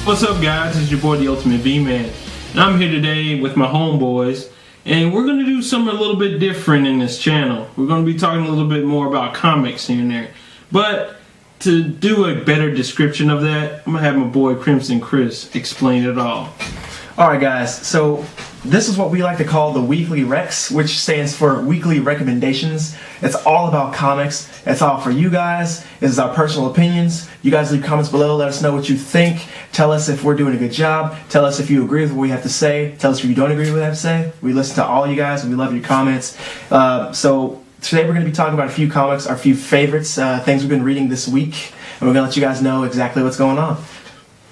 What's up, guys? It's your boy, the Ultimate V-Man, and I'm here today with my homeboys, and we're going to do something a little bit different in this channel. We're going to be talking a little bit more about comics here and there, but to do a better description of that, I'm going to have my boy Crimson Chris explain it all. Alright guys, so this is what we like to call the Weekly Recs, which stands for Weekly Recommendations. It's all about comics. It's all for you guys. This is our personal opinions. You guys leave comments below. Let us know what you think. Tell us if we're doing a good job. Tell us if you agree with what we have to say. Tell us if you don't agree with what we have to say. We listen to all you guys. We love your comments. So today we're going to be talking about a few comics, our few favorites, things we've been reading this week. And we're going to let you guys know exactly what's going on.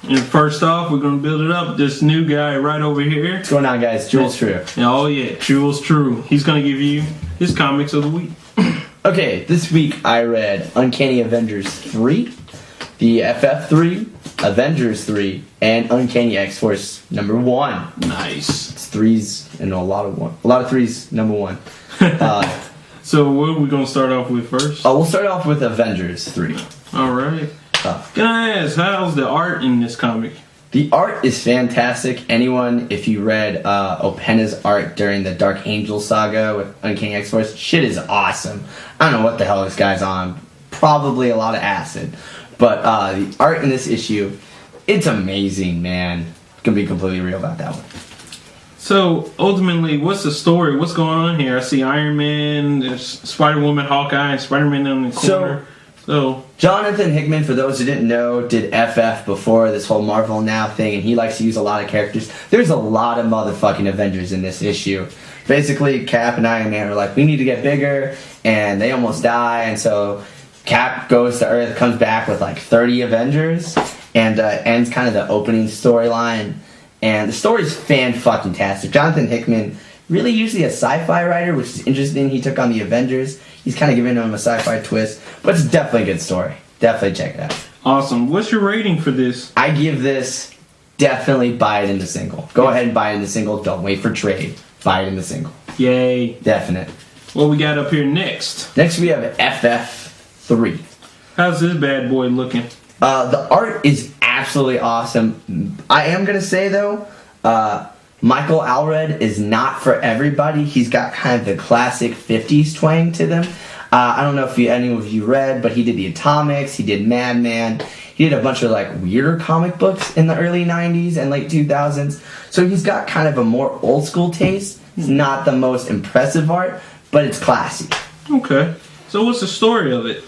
And first off, we're going to build it up. This new guy right over here. What's going on, guys? Jules True. Oh yeah, Jules True. He's going to give you his comics of the week. Okay, this week I read Uncanny Avengers 3, the FF3, Avengers 3, and Uncanny X-Force number 1. Nice. It's threes and a lot of threes, number 1. So what are we going to start off with first? We'll start off with Avengers 3. All right. Can I ask, how's the art in this comic? The art is fantastic. Anyone, if you read Opena's art during the Dark Angel saga with Uncanny X-Force, shit is awesome. I don't know what the hell this guy's on. Probably a lot of acid. But the art in this issue, it's amazing, man. Gonna be completely real about that one. So, ultimately, what's the story? What's going on here? I see Iron Man, there's Spider-Woman, Hawkeye, and Spider-Man in the corner. So, Jonathan Hickman, for those who didn't know, did FF before this whole Marvel Now thing, and he likes to use a lot of characters. There's a lot of motherfucking Avengers in this issue. Basically, Cap and Iron Man are like, we need to get bigger, and they almost die, and so Cap goes to Earth, comes back with like 30 Avengers, and ends kind of the opening storyline. And the story's fan-fucking-tastic. Jonathan Hickman, really usually a sci-fi writer, which is interesting. He took on the Avengers. He's kind of giving them a sci-fi twist, but it's definitely a good story. Definitely check it out. Awesome. What's your rating for this? I give this definitely buy it in the single. Go ahead and buy it in the single. Don't wait for trade. Buy it in the single. Yay. Definite. What we got up here next? Next we have FF3. How's this bad boy looking? The art is absolutely awesome. I am going to say, though, Michael Allred is not for everybody. He's got kind of the classic 50s twang to them. I don't know if any of you read, but he did the Atomics, he did Madman, he did a bunch of like weirder comic books in the early 90s and late 2000s. So he's got kind of a more old school taste. It's not the most impressive art, but it's classy. Okay. So what's the story of it?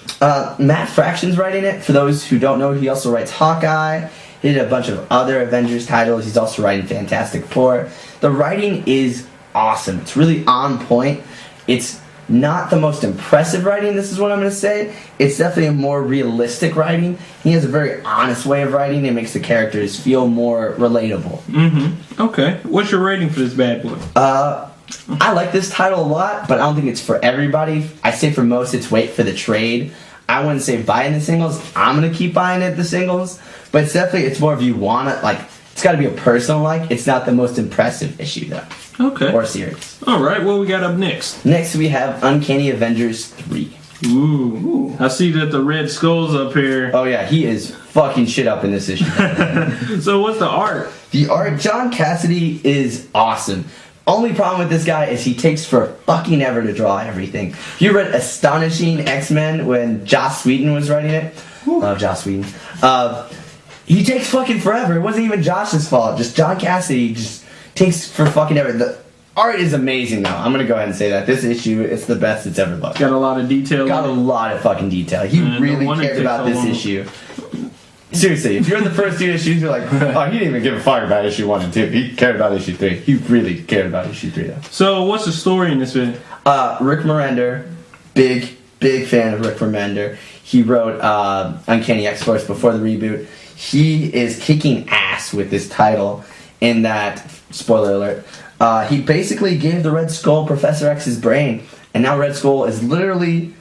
Matt Fraction's writing it. For those who don't know, he also writes Hawkeye. He did a bunch of other Avengers titles. He's also writing Fantastic Four. The writing is awesome. It's really on point. It's not the most impressive writing, this is what I'm going to say. It's definitely a more realistic writing. He has a very honest way of writing. It makes the characters feel more relatable. Mm-hmm. Okay. What's your rating for this bad boy? I like this title a lot, but I don't think it's for everybody. I say for most, it's wait for the trade. I wouldn't say buy in the singles. I'm going to keep buying it the singles. But it's definitely, it's more if you want it, like, it's got to be a personal like. It's not the most impressive issue, though. Okay. Or series. All right, what we got up next? Next, we have Uncanny Avengers 3. Ooh. I see that the Red Skull's up here. Oh, yeah, he is fucking shit up in this issue. So what's the art? The art, John Cassidy is awesome. Only problem with this guy is he takes for fucking ever to draw everything. You read Astonishing X-Men when Joss Whedon was writing it? Love Joss Whedon. He takes fucking forever. It wasn't even Josh's fault. Just John Cassidy just takes for fucking ever. The art is amazing, though. I'm going to go ahead and say that. This issue, it's the best it's ever looked. Got a lot of detail. Got a lot of fucking detail. He really cared about this issue. Seriously, if you're in the first 2 issues, you're like, oh, he didn't even give a fuck about issue 1 and 2. He cared about issue 3. He really cared about issue 3, though. So, what's the story in this video? Rick Remender, big fan of Rick Remender. He wrote Uncanny X-Force before the reboot. He is kicking ass with this title in that, spoiler alert, he basically gave the Red Skull Professor X's brain, and now Red Skull is literally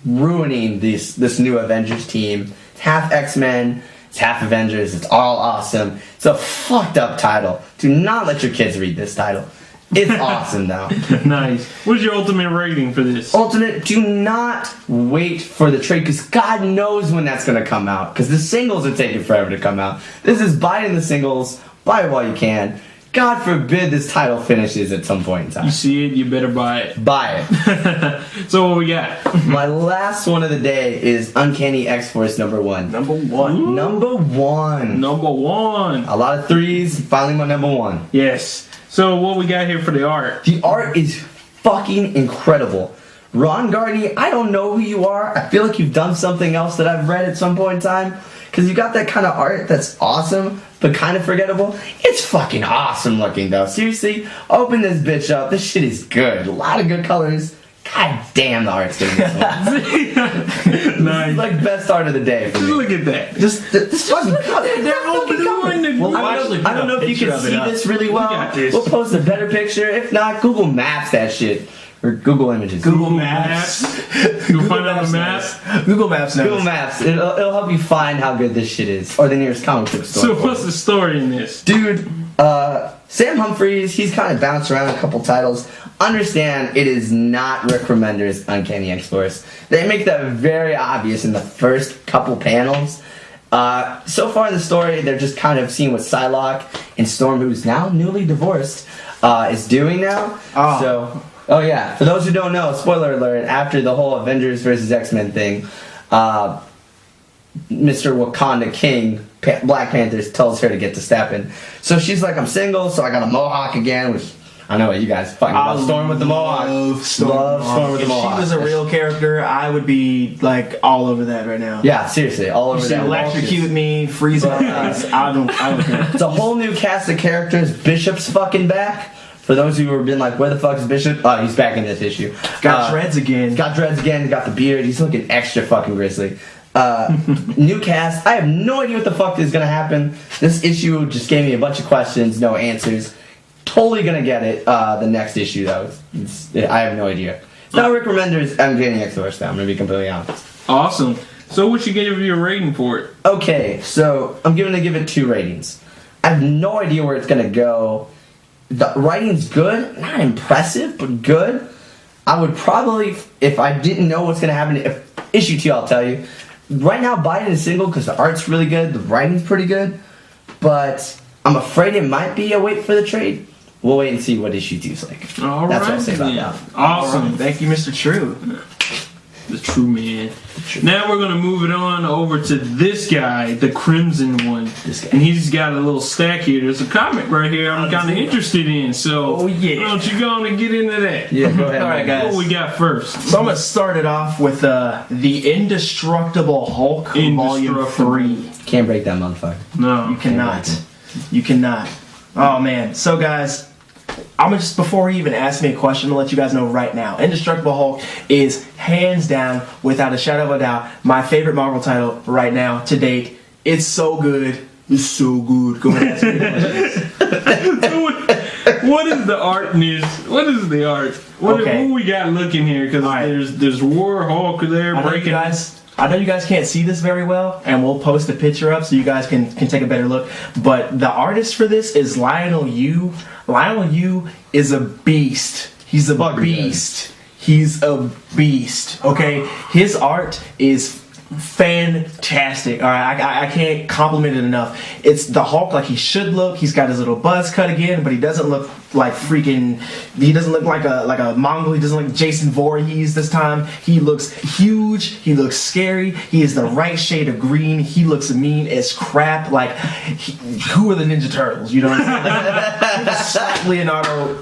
ruining this new Avengers team. It's half X-Men, it's half Avengers, it's all awesome. It's a fucked up title. Do not let your kids read this title. It's awesome though. Nice. What's your ultimate rating for this? Ultimate, do not wait for the trade because God knows when that's going to come out. Because the singles are taking forever to come out. This is buying the singles, buy it while you can. God forbid this title finishes at some point in time. You see it, you better buy it. Buy it. So what we got? My last one of the day is Uncanny X-Force #1. Number one. Ooh. Number one. Number one. A lot of threes. Finally, my number one. Yes. So what we got here for the art? The art is fucking incredible. Ron Garney, I don't know who you are. I feel like you've done something else that I've read at some point in time. Because you got that kind of art that's awesome, but kind of forgettable. It's fucking awesome looking, though. Seriously, open this bitch up. This shit is good. A lot of good colors. God damn, the art's good in this one. Nice. Like, best art of the day for Just me. look at that. Just this fucking color. They're overdoing the Well, We'll I actually don't, put I don't a know if you picture can of it see up. this really well. got this. We'll post a better picture. If not, Google Maps that shit. Or Google Images. Google Maps. You'll find out the map. knows. Google Maps knows. Google Maps. It'll help you find how good this shit is. Or the nearest comic book store. So what's the story in this? Dude, Sam Humphries, he's kind of bounced around a couple titles. Understand, it is not Rick Remender's Uncanny X-Force. They make that very obvious in the first couple panels. So far in the story, they're just kind of seeing what Psylocke and Storm, who's now newly divorced, is doing now. Oh. Oh yeah, for those who don't know, spoiler alert, after the whole Avengers versus X-Men thing, Mr. Wakanda King, Black Panther, tells her to get to stepping. So she's like, I'm single, so I got a mohawk again, which I know you guys fucking love Storm with the mohawk. Love Storm with the if mohawk. she was a real character, I would be like all over that right now. Yeah, seriously, all over She'd that. electrocute me, freeze my eyes. I don't care. It's a whole new cast of characters. Bishop's fucking back. For those of you who have been like, where the fuck is Bishop? Oh, he's back in this issue. Got dreads again. Got dreads again, got the beard. He's looking extra fucking grisly. New cast. I have no idea what the fuck is gonna happen. This issue just gave me a bunch of questions, no answers. Totally gonna get it. The next issue though, I have no idea. It's not Rick Remender's Uncanny X-Force now. I'm gonna be completely honest. Awesome. So what you give your rating for it? Okay, so I'm gonna give it 2 ratings. I have no idea where it's gonna go. The writing's good, not impressive, but good. I would probably, if I didn't know what's gonna happen, if issue 2, I'll tell you. Right now, buy it in a single because the art's really good, the writing's pretty good, but I'm afraid it might be a wait for the trade. We'll wait and see what issue 2's like. All That's right. what I'll say about then. that. Awesome. Alright, thank you, Mr. True. The true man. Now we're gonna move it on over to this guy, the Crimson one. This guy. And he's got a little stack here. There's a comic right here I'm kind of interested in. So Oh, yeah. why don't you go on and get into that? Yeah, go ahead. All right, guys. What we got first? So I'm gonna start it off with the Indestructible Hulk Volume Indestructible. 3. Can't break that motherfucker. No. You cannot. You cannot. Oh man. So guys, I'm gonna just, before he even asks me a question, to let you guys know right now, Indestructible Hulk is hands down, without a shadow of a doubt, my favorite Marvel title right now to date. It's so good. It's so good. Go ahead. Ask me the questions. What is the art news? What is the art? What Okay. we got looking here? Because All right. there's War Hulk there I know breaking. you guys can't see this very well, and we'll post a picture up so you guys can take a better look. But the artist for this is Lionel Yu. Lionel Yu is a beast. He's a Bugger, beast. He's a beast. Okay, his art is fantastic. All right, I can't compliment it enough. It's the Hulk like he should look. He's got his little buzz cut again, but he doesn't look like freaking. He doesn't look like a Mongol. He doesn't look like Jason Voorhees this time. He looks huge. He looks scary. He is the right shade of green. He looks mean as crap. Like, who are the Ninja Turtles? You know what I'm saying? Slap Leonardo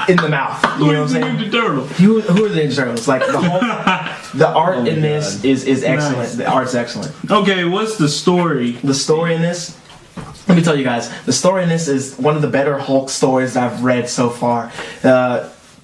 in the mouth. You know what I'm saying? Ninja Turtle. Who are the Ninja Turtles? Like the whole, the art my in this God. is excellent. Nice. The art's excellent. Okay, what's the story? The story in this, let me tell you guys, the story in this is one of the better Hulk stories I've read so far.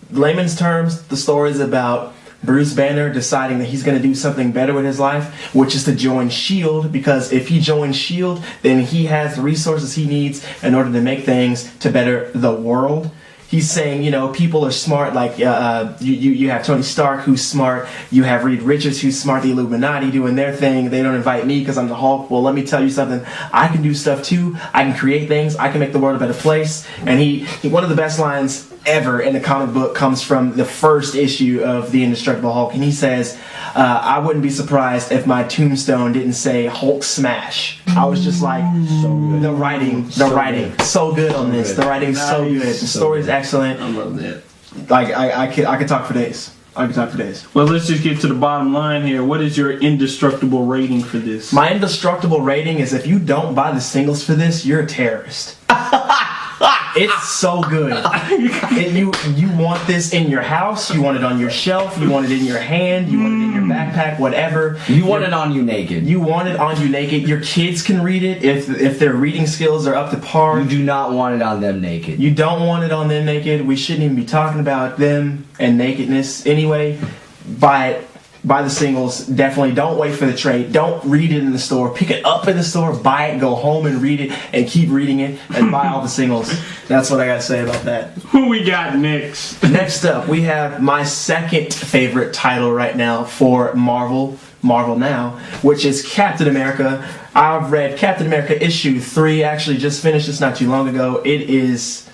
Layman's terms, the story is about Bruce Banner deciding that he's going to do something better with his life, which is to join S.H.I.E.L.D., because if he joins S.H.I.E.L.D., then he has the resources he needs in order to make things to better the world. He's saying, you know, people are smart, like you have Tony Stark, who's smart, you have Reed Richards, who's smart, the Illuminati doing their thing, they don't invite me because I'm the Hulk. Well, let me tell you something, I can do stuff too, I can create things, I can make the world a better place. And he one of the best lines ever in the comic book comes from the first issue of The Indestructible Hulk, and he says, I wouldn't be surprised if my tombstone didn't say Hulk smash. I was just like, the writing, so good on this. The writing's so good. The story's excellent. I love that. Like, I could talk for days. I could talk for days. Well, let's just get to the bottom line here. What is your indestructible rating for this? My indestructible rating is if you don't buy the singles for this, you're a terrorist. It's so good. You want this in your house, you want it on your shelf, you want it in your hand, you want it in your backpack, whatever. You want it on you naked. You want it on you naked. Your kids can read it if their reading skills are up to par. You do not want it on them naked. You don't want it on them naked. We shouldn't even be talking about them and nakedness anyway. Buy it. Buy the singles. Definitely don't wait for the trade. Don't read it in the store. Pick it up in the store, buy it, go home and read it, and keep reading it, and buy all the singles. That's what I got to say about that. Who we got next? Next up, we have my second favorite title right now for Marvel Now, which is Captain America. I've read Captain America issue 3, actually just finished this not too long ago. It's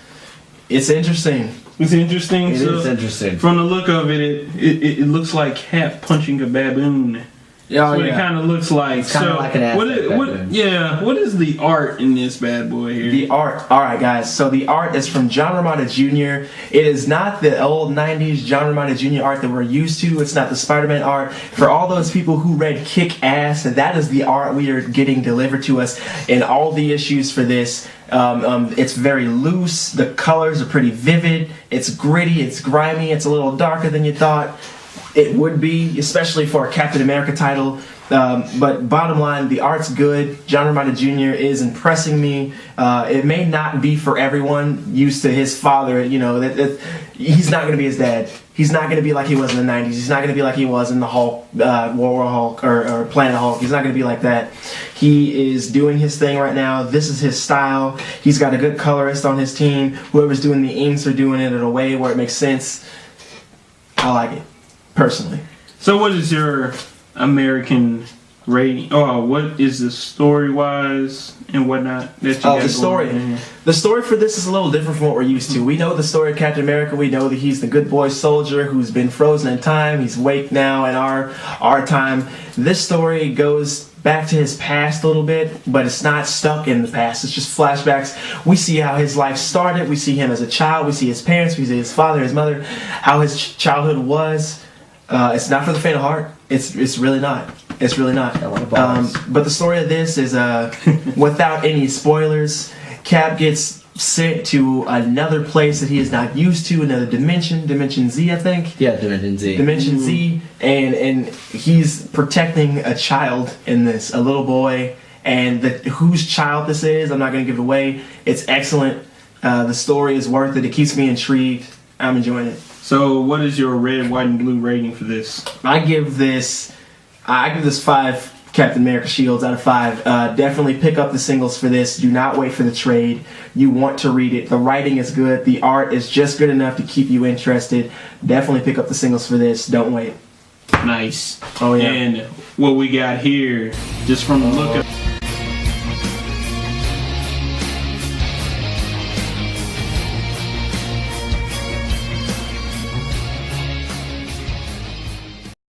interesting. It's interesting. It is interesting. From the look of it, it looks like Cap punching a baboon. That's what it kind of looks like. It's kind of like an Aztec baboon. What is the art in this bad boy here? The art. All right, guys. So the art is from John Romita Jr. It is not the old 90s John Romita Jr. art that we're used to. It's not the Spider-Man art. For all those people who read Kick-Ass, that is the art we are getting delivered to us in all the issues for this. It's very loose. The colors are pretty vivid. It's gritty. It's grimy. It's a little darker than you thought it would be, especially for a Captain America title. But bottom line, the art's good. John Romita Jr. is impressing me. It may not be for everyone used to his father. You know, that he's not going to be his dad. He's not going to be like he was in the 90s. He's not going to be like he was in the Hulk, World War Hulk, or Planet Hulk. He's not going to be like that. He is doing his thing right now. This is his style. He's got a good colorist on his team. Whoever's doing the inks are doing it in a way where it makes sense. I like it, personally. So what is your American rating? Oh, what is the story-wise and whatnot that you got the story. going on? The story for this is a little different from what we're used to. We know the story of Captain America. We know that he's the good boy soldier who's been frozen in time. He's awake now in our time. This story goes back to his past a little bit, but it's not stuck in the past. It's just flashbacks. We see how his life started. We see him as a child. We see his parents. We see his father, his mother, how his childhood was. It's not for the faint of heart. It's really not. It's really not. But the story of this is, without any spoilers, Cap gets sent to another place that he is not used to, another Dimension Z, I think. Yeah, Dimension Z. Dimension Z, and he's protecting a child in this, a little boy, and whose child this is, I'm not going to give it away. It's excellent. The story is worth it. It keeps me intrigued. I'm enjoying it. So, what is your red, white, and blue rating for this? I give this 5 Captain America shields out of 5. Definitely pick up the singles for this. Do not wait for the trade. You want to read it. The writing is good. The art is just good enough to keep you interested. Definitely pick up the singles for this. Don't wait. Nice. Oh, yeah. And what we got here, just from the look of